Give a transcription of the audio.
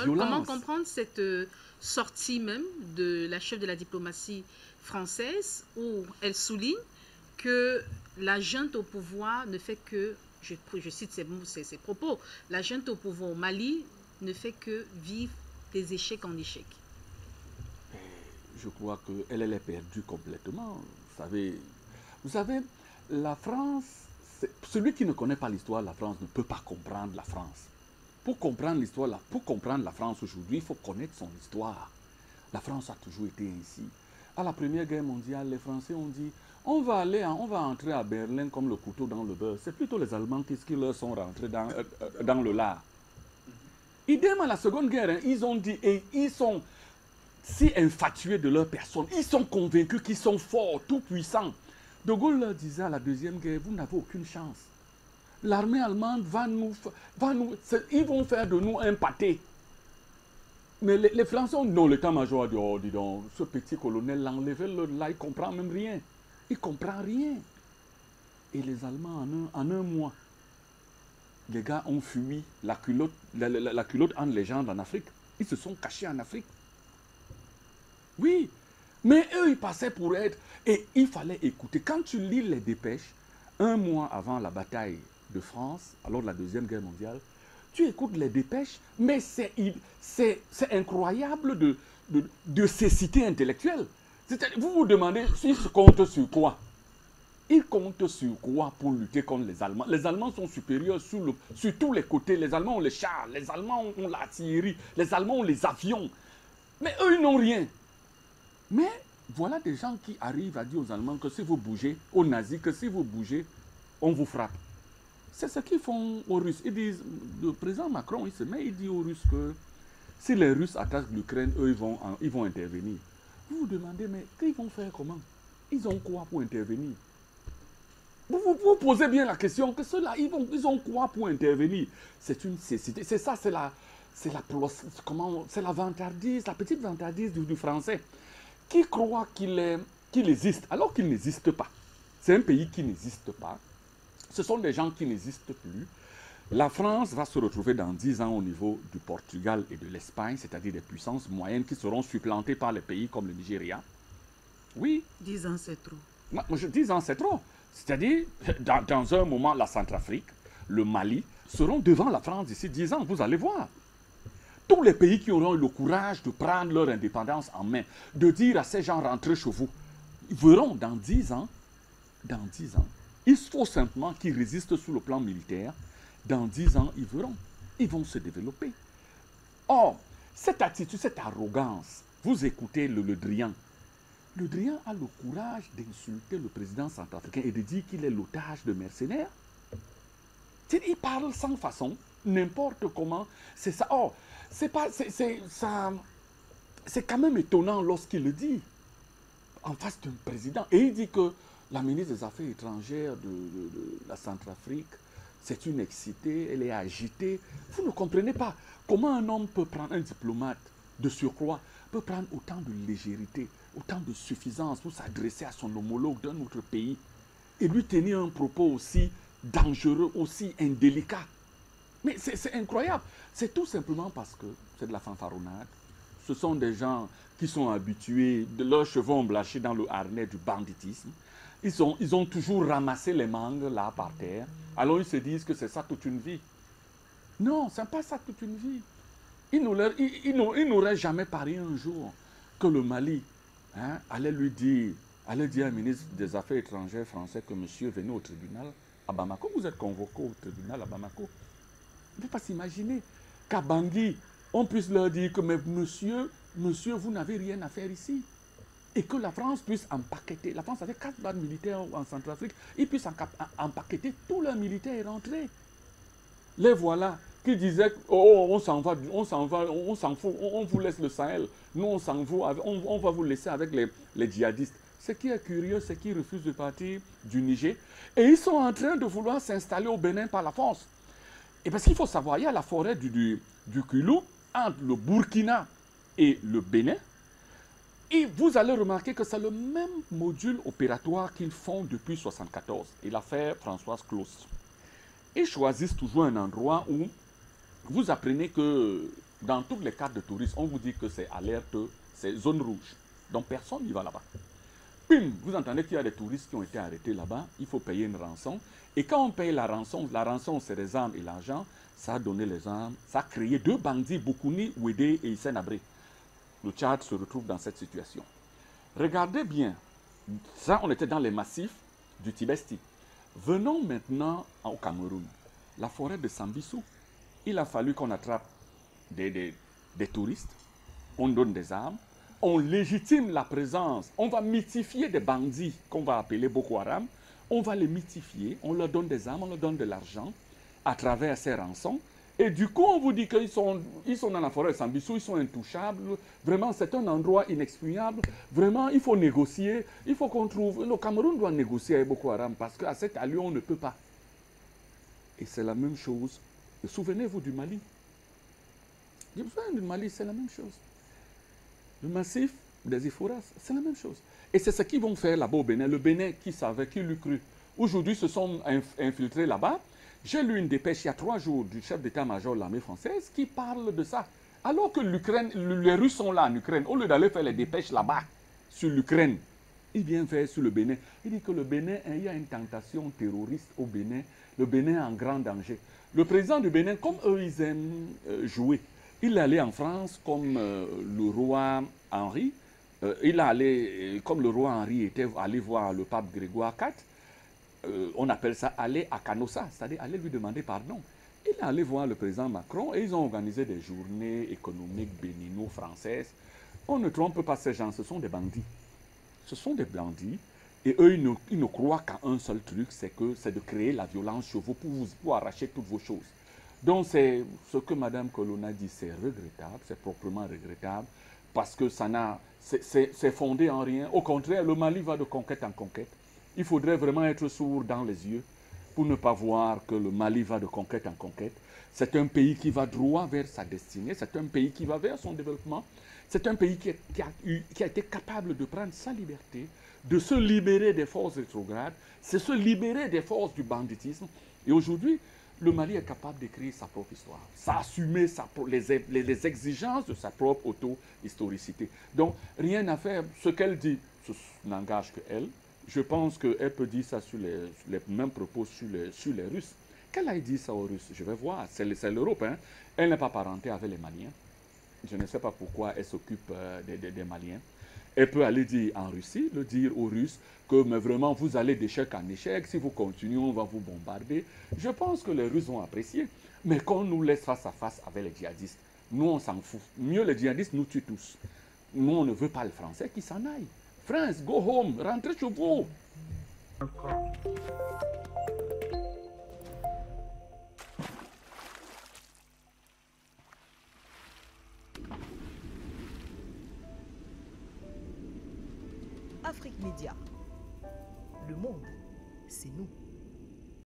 comment comprendre cette sortie même de la chef de la diplomatie française où elle souligne que la junte au pouvoir ne fait que, je cite ses propos, la junte au pouvoir au Mali ne fait que vivre des échecs en échecs. Je crois qu'elle est perdue complètement. Vous savez, la France, celui qui ne connaît pas l'histoire de la France ne peut pas comprendre la France. Pour comprendre l'histoire, pour comprendre la France aujourd'hui, il faut connaître son histoire. La France a toujours été ainsi. À la Première Guerre mondiale, les Français ont dit on va entrer à Berlin comme le couteau dans le beurre. C'est plutôt les Allemands qui leur sont rentrés dans le lard. Idem à la Seconde Guerre, hein, ils ont dit, et ils sont si infatués de leur personne, ils sont convaincus qu'ils sont forts, tout puissants. De Gaulle leur disait à la Deuxième Guerre, vous n'avez aucune chance. L'armée allemande ils vont faire de nous un pâté. Mais les Français ont dit non, l'état-major a dit, oh, dis donc, ce petit colonel, l'enlevez-le là, il ne comprend même rien. Il ne comprend rien. Et les Allemands, en un mois, les gars ont fui la culotte entre les jambes en Afrique. Ils se sont cachés en Afrique. Oui, mais eux, ils passaient pour être... Et il fallait écouter. Quand tu lis les dépêches, un mois avant la bataille de France, alors de la Deuxième Guerre mondiale, tu écoutes les dépêches, mais c'est incroyable de cécité intellectuelle. Vous vous demandez, ils comptent sur quoi? Ils comptent sur quoi pour lutter contre les Allemands? Les Allemands sont supérieurs sur tous les côtés. Les Allemands ont les chars, les Allemands ont l'artillerie, les Allemands ont les avions. Mais eux, ils n'ont rien. Mais voilà des gens qui arrivent à dire aux Allemands que si vous bougez, aux nazis, que si vous bougez, on vous frappe. C'est ce qu'ils font aux Russes. Ils disent, le président Macron, il dit aux Russes que si les Russes attaquent l'Ukraine, eux, ils vont intervenir. Vous vous demandez, mais qu'ils vont faire comment? Ils ont quoi pour intervenir? Vous posez bien la question que ceux-là, ils ont quoi pour intervenir? C'est une cécité. C'est ça, c'est la vantardise, la petite vantardise du français, qui croit qu'il existe, alors qu'il n'existe pas. C'est un pays qui n'existe pas. Ce sont des gens qui n'existent plus. La France va se retrouver dans 10 ans au niveau du Portugal et de l'Espagne, c'est-à-dire des puissances moyennes qui seront supplantées par les pays comme le Nigeria. Oui. 10 ans, c'est trop. 10 ans, c'est trop. C'est-à-dire, dans un moment, la Centrafrique, le Mali, seront devant la France d'ici 10 ans, vous allez voir. Tous les pays qui auront eu le courage de prendre leur indépendance en main, de dire à ces gens, rentrez chez vous, ils verront dans 10 ans, il faut simplement qu'ils résistent sur le plan militaire. Dans 10 ans, ils verront. Ils vont se développer. Or, cette attitude, cette arrogance, vous écoutez Le Drian. Le Drian a le courage d'insulter le président centrafricain et de dire qu'il est l'otage de mercenaires. Il parle sans façon, n'importe comment. C'est ça. Or, c'est quand même étonnant lorsqu'il le dit en face d'un président. Et il dit que la ministre des Affaires étrangères de la Centrafrique, c'est une excitée, elle est agitée. Vous ne comprenez pas comment un homme peut prendre, un diplomate de surcroît, peut prendre autant de légèreté, autant de suffisance pour s'adresser à son homologue d'un autre pays et lui tenir un propos aussi dangereux, aussi indélicat. Mais c'est incroyable. C'est tout simplement parce que c'est de la fanfaronnade. Ce sont des gens qui sont habitués, leurs cheveux ont blanchi dans le harnais du banditisme. Ils ont toujours ramassé les mangues là par terre. Alors ils se disent que c'est ça toute une vie. Non, ce n'est pas ça toute une vie. Ils n'auraient jamais parié un jour que le Mali allait dire à un ministre des Affaires étrangères français que monsieur venez au tribunal à Bamako. Vous êtes convoqué au tribunal à Bamako. Il ne faut pas s'imaginer qu'à Bangui, on puisse leur dire que mais monsieur, vous n'avez rien à faire ici. Et que la France puisse empaqueter. La France avait 4 bases militaires en Centrafrique. Ils puissent empaqueter tous leurs militaires et rentrer. Les voilà qui disaient oh, on s'en va, on s'en fout, on vous laisse le Sahel. Nous, on va vous laisser avec les djihadistes. Ce qui est curieux, c'est qu'ils refusent de partir du Niger. Et ils sont en train de vouloir s'installer au Bénin par la force. Et parce qu'il faut savoir, il y a la forêt du Kulou entre le Burkina et le Bénin. Et vous allez remarquer que c'est le même module opératoire qu'ils font depuis 1974. Et l'affaire Françoise Claus. Ils choisissent toujours un endroit où vous apprenez que dans toutes les cartes de tourisme, on vous dit que c'est alerte, c'est zone rouge. Donc personne n'y va là-bas. Pim, vous entendez qu'il y a des touristes qui ont été arrêtés là-bas, il faut payer une rançon. Et quand on paye la rançon c'est les armes et l'argent, ça a donné les armes, ça a créé deux bandits, Boukouni, Ouédé et Hissène Habré. Le Tchad se retrouve dans cette situation. Regardez bien, ça on était dans les massifs du Tibesti. Venons maintenant au Cameroun, la forêt de Sambissou. Il a fallu qu'on attrape des touristes, on donne des armes, on légitime la présence, on va mythifier des bandits qu'on va appeler Boko Haram, on va les mythifier, on leur donne des armes, on leur donne de l'argent à travers ces rançons. Et du coup, on vous dit qu'ils sont dans la forêt de Sambissou, ils sont intouchables. Vraiment, c'est un endroit inexpugnable. Vraiment, il faut négocier. Il faut qu'on trouve... Le Cameroun doit négocier avec Boko Haram parce qu'à cette allure, on ne peut pas. Et c'est la même chose. Souvenez-vous du Mali. Du Mali, c'est la même chose. Le massif des Iforas, c'est la même chose. Et c'est ce qu'ils vont faire là-bas au Bénin. Le Bénin, qui savait, qui l'eût cru. Aujourd'hui, se sont infiltrés là-bas. J'ai lu une dépêche il y a 3 jours du chef d'état-major de l'armée française qui parle de ça. Alors que l'Ukraine, les Russes sont là en Ukraine, au lieu d'aller faire les dépêches là-bas, sur l'Ukraine, il vient faire sur le Bénin. Il dit que le Bénin, il y a une tentation terroriste au Bénin. Le Bénin est en grand danger. Le président du Bénin, comme eux, ils aiment jouer. Il est allé en France comme le roi Henri. Il est allé, comme le roi Henri était allé voir le pape Grégoire IV. On appelle ça aller à Canossa, c'est-à-dire aller lui demander pardon. Il est allé voir le président Macron et ils ont organisé des journées économiques bénino-françaises. On ne trompe pas ces gens, ce sont des bandits. Ce sont des bandits et eux, ils ne croient qu'à un seul truc, c'est de créer la violence chez vous pour arracher toutes vos choses. Donc c'est ce que Mme Colonna dit, c'est regrettable, c'est proprement regrettable parce que c'est fondé en rien. Au contraire, le Mali va de conquête en conquête. Il faudrait vraiment être sourd dans les yeux pour ne pas voir que le Mali va de conquête en conquête. C'est un pays qui va droit vers sa destinée, c'est un pays qui va vers son développement, c'est un pays qui a été capable de prendre sa liberté, de se libérer des forces rétrogrades, c'est se libérer des forces du banditisme. Et aujourd'hui, le Mali est capable d'écrire sa propre histoire, s'assumer les exigences de sa propre auto-historicité. Donc, rien à faire. Ce qu'elle dit, ce n'engage qu'elle. Je pense qu'elle peut dire ça sur les mêmes propos sur les Russes. Qu'elle a dit ça aux Russes? Je vais voir. C'est l'Europe. Hein? Elle n'est pas parentée avec les Maliens. Je ne sais pas pourquoi elle s'occupe des Maliens. Elle peut aller dire en Russie, le dire aux Russes que mais vraiment vous allez d'échec en échec. Si vous continuez, on va vous bombarder. Je pense que les Russes vont apprécier. Mais qu'on nous laisse face à face avec les djihadistes, nous on s'en fout. Mieux les djihadistes nous tuent tous. Nous on ne veut pas le Français qui s'en aille. France, go home, rentrez chez vous. Afrique Média. Le monde, c'est nous.